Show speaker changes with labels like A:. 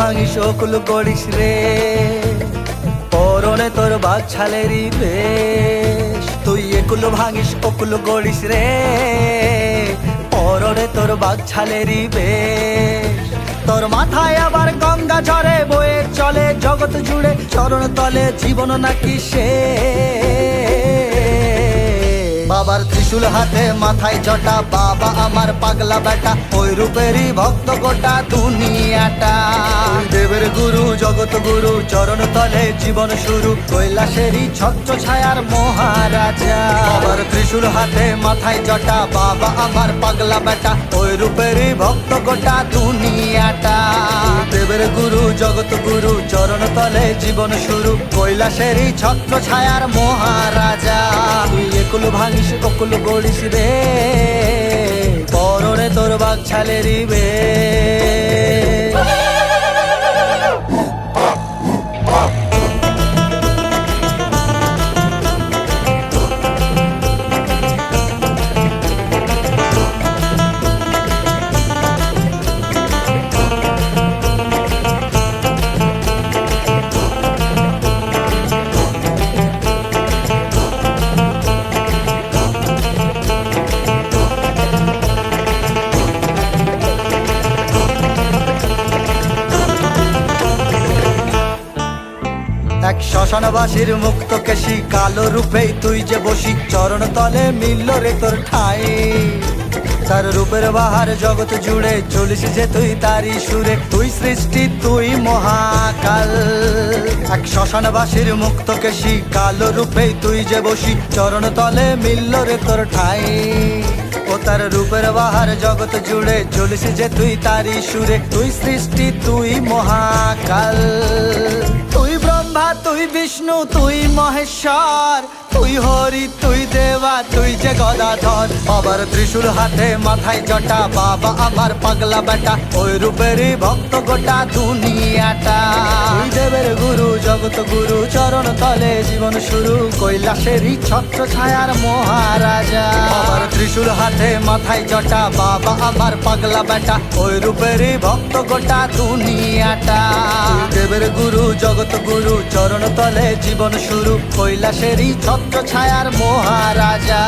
A: ভাঙিস অকুল গড়িস রে, পরনে তোর বাঘ ছালেরই বেশ। তুই একুল ভাঙিস অকুল গড়িস রে, পরনে তোর বাঘ ছালেরই বেশ। তোর মাথায় আবার গঙ্গা ঝরে বয়ে চলে জগৎ জুড়ে, চরণ তলে জীবন নাকি শেষ। বাবার ত্রিশূল হাতে মাথায় জটা, বাবা আমার পাগলা বেটা, ওই রূপেরই ভক্ত গোটা দুনিয়াটা। দেবের গুরু জগৎ গুরু, চরণ তলে জীবন শুরু, কৈলাসেরই ছত্র ছায়ার মহারাজা। বাবার ত্রিশূল হাতে মাথায় জটা, বাবা আমার পাগলা বেটা, ওই রূপেরই ভক্ত গোটা দুনিয়াটা। দেবের গুরু জগৎ গুরু, চরণ তলে জীবন শুরু, কৈলাসেরই ছত্র ছায়ার মহারাজা। তুই একুল ভাঙিস অকুল গড়িস রে, পরনে তোর বাঘ ছালেরই বেশ। এক শ্মশানবাসীর মুক্ত কেশি, কালো রূপেই তুই যে বসি, চরণ তলে মিলল রে তোর ঠাই। তার রূপের বাহার জগৎ জুড়ে, চলিস যে তুই তারি সুরে, তুই সৃষ্টি তুই মহাকাল। এক শ্মশানবাসীর মুক্ত কেশি, কালো রূপেই তুই যে বসি, চরণ তলে মিলল রে তোর ঠাই। ও তার রূপের বাহার জগৎ জুড়ে, চলিস যে তুই তারি সুরে, তুই সৃষ্টি তুই মহাকাল। তুই ব্রহ্মা তুই বিষ্ণু তুই মহেশ্বর, তুই হরি তুই দেবা তুই যে গদাধর। বাবার ত্রিশূল হাতে মাথায় জটা, বাবা আমার পাগলা বেটা, ওই রূপেরই ভক্ত গোটা দুনিয়াটা। তুই দেবের গুরু জগৎ গুরু, চরণ তলে জীবন শুরু, কৈলাসেরই ছত্র ছায়ার মহারাজা। বাবার ত্রিশূল হাতে মাথায় জটা, বাবা আমার পাগলা বেটা, ওই রূপেরই ভক্ত গোটা দুনিয়াটা। দেবের গুরু জগৎ গুরু, চরণ তলে জীবন শুরু, কৈলাসেরই ছত্র ছায়ার মহারাজা।